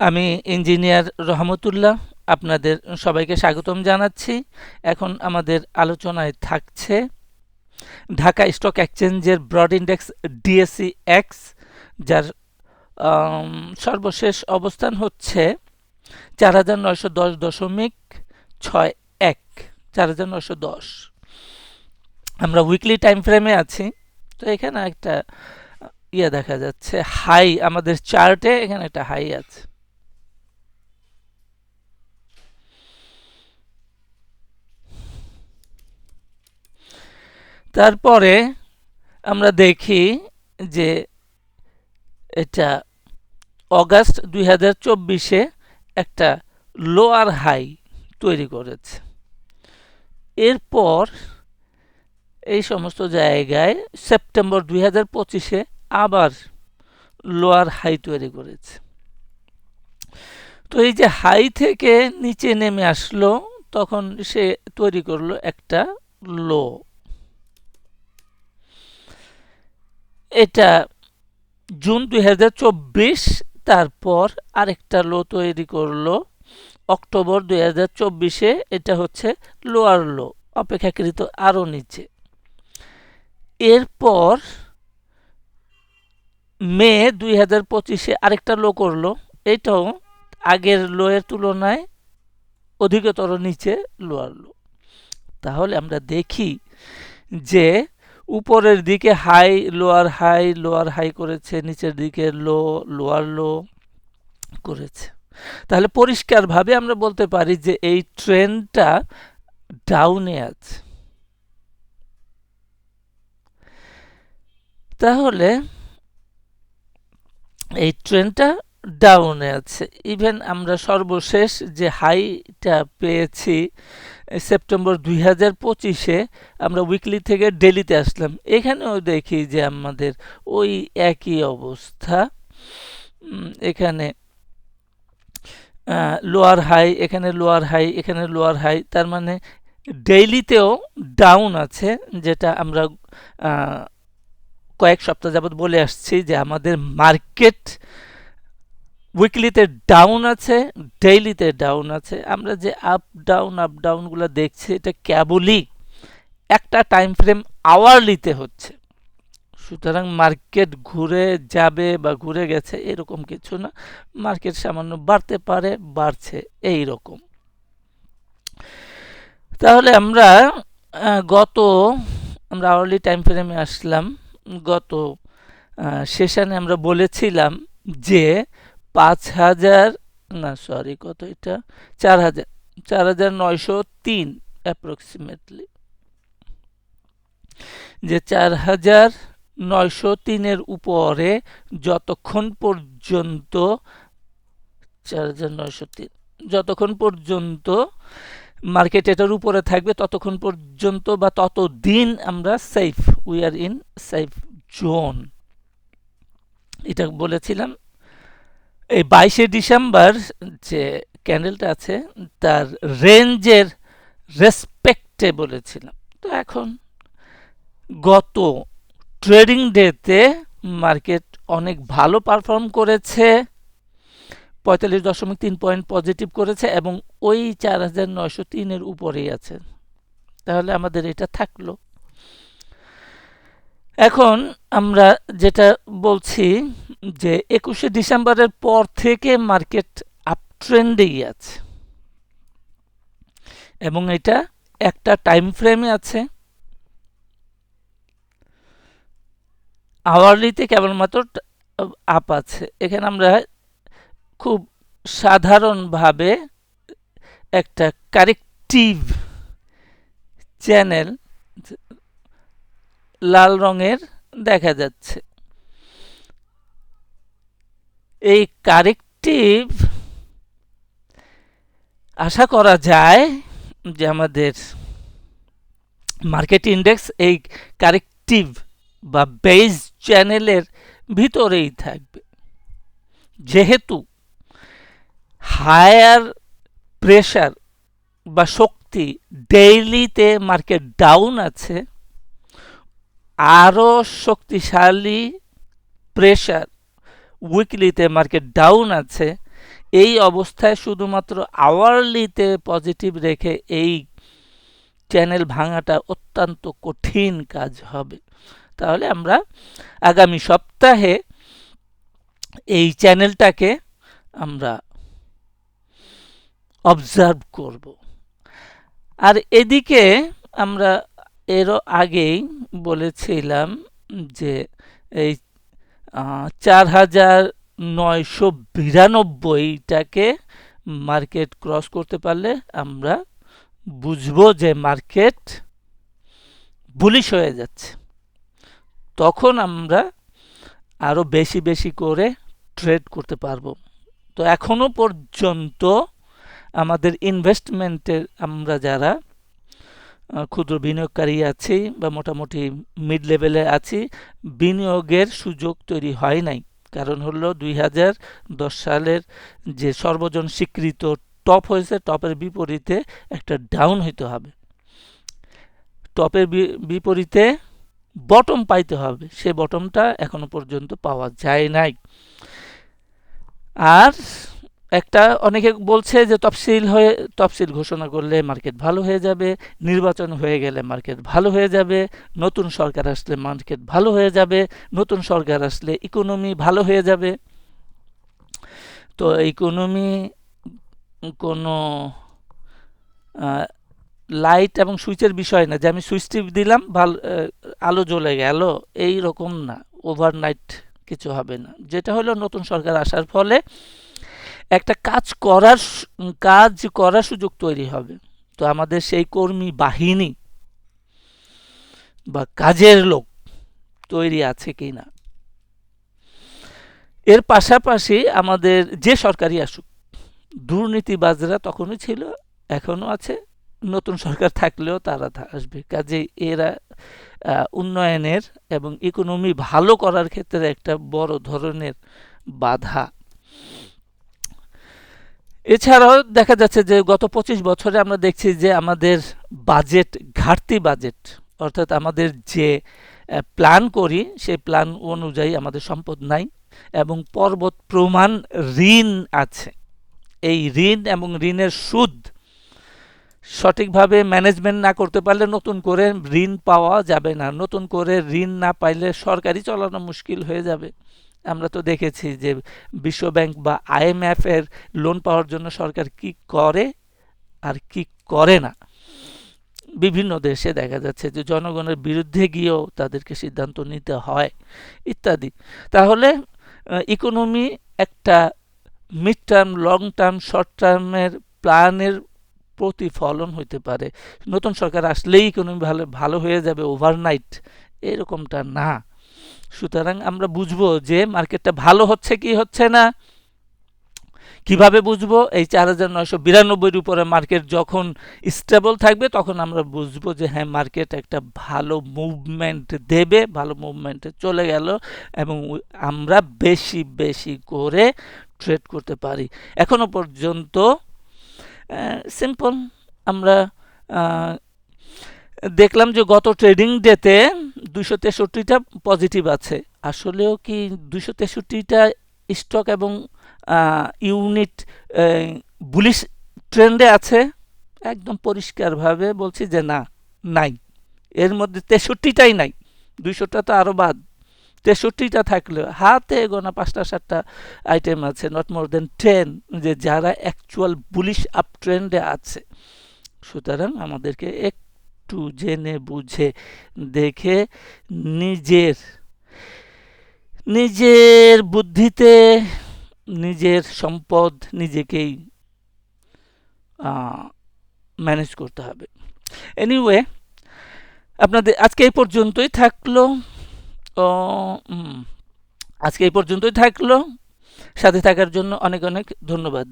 আমি ইঞ্জিনিয়ার রহমতুল্লাহ আপনাদের সবাইকে স্বাগতম জানাচ্ছি। এখন আমাদের আলোচনায় থাকছে ঢাকা স্টক এক্সচেঞ্জের ব্রড ইন্ডেক্স ডিএসসি এক্স, যার সর্বশেষ অবস্থান হচ্ছে 4910.61, 4910। আমরা উইকলি টাইম ফ্রেমে আছি। তো এখানে একটা দেখা যাচ্ছে হাই, আমাদের চার্টে এখানে একটা হাই আছে। তারপরে আমরা দেখি যে এটা অগাস্ট 2024-এ একটা লোয়ার হাই তৈরি করেছে। এরপর এই সমস্ত জায়গায় সেপ্টেম্বর 2025-এ আবার লোয়ার হাই তৈরি করেছে। তো এই যে হাই থেকে নিচে নেমে আসলো, তখন সে তৈরি করলো একটা লো। এটা জুন 2024। তারপর আরেকটা লো তৈরি করলো অক্টোবর 2024-এ। এটা হচ্ছে লোয়ার লো, অপেক্ষাকৃত আরো নিচে। এরপর মে 2025-এ আরেকটা লো করলো, এটাও আগের লো এর তুলনায় অধিকতর নিচে, লোয়ার লো। তাহলে আমরা দেখি যে উপরের দিকে high lower high lower high করেছে, নিচের দিকে লো লোয়ার লো করেছে। তাহলে পরিষ্কারভাবে আমরা বলতে পারি যে এই ট্রেন্ডটা ডাউনে আছে। তাহলে এই ট্রেন্ডটা ডাউনে আছে। ইভেন আমরা সর্বশেষ যে হাইটা পেয়েছি সেপ্টেম্বর 2025-এ, আমরা উইকলি থেকে ডেলিতে আসলাম, এখানেও দেখি যে আমাদের ওই একই অবস্থা। এখানে লোয়ার হাই, এখানে লোয়ার হাই, এখানে লোয়ার হাই। তার মানে ডেইলিতেও ডাউন আছে, যেটা আমরা কয়েক সপ্তাহ যাবৎ বলে আসছি যে আমাদের মার্কেট উইকলিতে ডাউন আছে, ডেইলিতে ডাউন আছে। আমরা যে আপ ডাউনগুলো দেখছি, এটা কেবলই একটা টাইম ফ্রেম আওয়ারলিতে হচ্ছে। সুতরাং মার্কেট ঘুরে যাবে বা ঘুরে গেছে এরকম কিছু না। মার্কেট সামান্য বাড়তে পারে, বাড়ছে, এই রকম। তাহলে আমরা আমরা আওয়ারলি টাইম ফ্রেমে আসলাম। গত সেশনে আমরা বলেছিলাম যে 5000 না সরি কত, এটা 4903 অ্যাপ্রক্সিমেটলি, যে 4903-এর উপরে যতক্ষণ পর্যন্ত 4903 যতক্ষণ পর্যন্ত মার্কেট এটার উপরে থাকবে, ততক্ষণ পর্যন্ত বা ততদিন আমরা safe, we are in safe zone, এটা বলেছিলাম। এই 22শে ডিসেম্বর যে ক্যান্ডেলটা আছে, তার রেঞ্জের রেসপেক্টে বলেছিলাম। তো এখন গত ট্রেডিং ডেতে মার্কেট অনেক ভালো পারফর্ম করেছে, 45.3 পয়েন্ট পজিটিভ করেছে এবং ওই 4903-এর উপরেই আছে। তাহলে আমাদের এটা থাকলো। এখন আমরা যেটা বলছি যে 21শে ডিসেম্বরের পর থেকে মার্কেট আপ ট্রেন্ডেই আছে এবং এটা একটা টাইম ফ্রেমে আছে। আওয়ারলিতে কেবলমাত্র আপ আছে। এখানে আমরা খুব সাধারণভাবে একটা কারেক্টিভ চ্যানেল লাল রঙের দেখা যাচ্ছে। এই কারেক্টিভ আশা করা যায় যে আমাদের মার্কেট ইন্ডেক্স এই কারেক্টিভ বা বেজ চ্যানেলের ভিতরেই থাকবে, যেহেতু হায়ার প্রেশার বা শক্তি ডেইলিতে মার্কেট ডাউন আছে, আরো শক্তিশালী প্রেশার উইকলিতে মার্কেট ডাউন আছে। এই অবস্থায় শুধুমাত্র আওয়ারলিতে পজিটিভ রেখে এই চ্যানেল ভাঙাটা অত্যন্ত কঠিন কাজ হবে। তাহলে আমরা আগামী সপ্তাহে এই চ্যানেলটাকে আমরা অবজার্ভ করব। আর এদিকে আমরা এরও আগেই বলেছিলাম যে এই 4992টাকে মার্কেট ক্রস করতে পারলে আমরা বুঝবো যে মার্কেট বুলিশ হয়ে যাচ্ছে। তখন আমরা আরো বেশি বেশি করে ট্রেড করতে পারবো। তো এখনো পর্যন্ত আমাদের ইনভেস্টমেন্টের আমরা যারা ক্ষুদ্র বিনিয়োগকারী আছি বা মোটামুটি মিড লেভেলে আছি, বিনিয়োগের সুযোগ তৈরি হয় নাই। কারণ হলো 2010 সালের যে সর্বজন স্বীকৃত টপ হয়েছে, টপের বিপরীতে একটা ডাউন হইতে হবে, টপের বিপরীতে বটম পাইতে হবে। সে বটমটা এখনো পর্যন্ত পাওয়া যায় নাই। আর একটা অনেকে বলছে যে তফসিল ঘোষণা করলে মার্কেট ভালো হয়ে যাবে, নির্বাচন হয়ে গেলে মার্কেট ভালো হয়ে যাবে, নতুন সরকার আসলে মার্কেট ভালো হয়ে যাবে, নতুন সরকার আসলে ইকোনমি ভালো হয়ে যাবে। তো ইকোনমি কোনো লাইট এবং সুইচের বিষয় না যে আমি সুইচ টিপ দিলাম ভালো আলো জ্বলে গেল, এই রকম না। ওভারনাইট কিছু হবে না। যেটা হলো নতুন সরকার আসার ফলে একটা কাজ করার সুযোগ তৈরি হবে। তো আমাদের সেই কর্মী বাহিনী বা কাজের লোক তৈরি আছে কিনা। এর পাশাপাশি আমাদের যে সরকারি আসুক, দুর্নীতিবাজরা তখনই ছিল, এখনো আছে, নতুন সরকার থাকলেও তারা আসবে। কাজে এরা উন্নয়নের এবং ইকোনমি ভালো করার ক্ষেত্রে একটা বড় ধরনের বাধা। এছাড়াও দেখা যাচ্ছে যে গত 25 বছরে আমরা দেখছি যে আমাদের বাজেট ঘাটতি বাজেট, অর্থাৎ আমাদের যে প্ল্যান করি সেই প্ল্যান অনুযায়ী আমাদের সম্পদ নাই এবং পর্বত প্রমাণ ঋণ আছে। এই ঋণ এবং ঋণের সুদ সঠিকভাবে ম্যানেজমেন্ট না করতে পারলে নতুন করে ঋণ পাওয়া যাবে না। নতুন করে ঋণ না পাইলে সরকারি চালানো মুশকিল হয়ে যাবে। আমরা তো দেখেছি যে বিশ্বব্যাংক বা IMF এর লোন পাওয়ার জন্য সরকার কি করে আর কি করে না। বিভিন্ন দেশে দেখা যাচ্ছে যে জনগণের বিরুদ্ধে গিয়েও তাদেরকে সিদ্ধান্ত নিতে হয় ইত্যাদি। তাহলে ইকোনমি একটা mid term, long term, short টার্মের প্ল্যানের প্রতিফলন হইতে পারে। নতুন সরকার আসলেই ইকোনমি ভালো হয়ে যাবে ওভারনাইট, এরকমটা না। সুতরাং আমরা বুঝবো যে মার্কেটটা ভালো হচ্ছে কি হচ্ছে না। কিভাবে বুঝবো? এই 4992 উপরে মার্কেট যখন স্টেবল থাকবে তখন আমরা বুঝবো যে হ্যাঁ মার্কেট একটা ভালো মুভমেন্ট দেবে, ভালো মুভমেন্টে চলে গেল এবং আমরা বেশি বেশি করে ট্রেড করতে পারি। এখনো পর্যন্ত সিম্পল আমরা দেখলাম যে গত ট্রেডিং ডেতে 263টা পজিটিভ আছে। আসলেও কি 263টা স্টক এবং ইউনিট বুলিশ ট্রেন্ডে আছে? একদম পরিষ্কারভাবে বলছি যে না, নাই। এর মধ্যে 63টাই নাই, 200টা তো আরও বাদ। 63টা থাকলেও হাতে গোনা 5টা-7টা আইটেম আছে, নট মোর দেন 10, যে যারা অ্যাকচুয়াল বুলিশ আপ ট্রেন্ডে আছে। সুতরাং আমাদেরকে একটু জেনে বুঝে দেখে নিজের বুদ্ধিতে নিজের সম্পদ নিজেকেই ম্যানেজ করতে হবে। এনিওয়ে, আপনাদের আজকে এই পর্যন্তই থাকলো। সাথে থাকার জন্য অনেক অনেক ধন্যবাদ।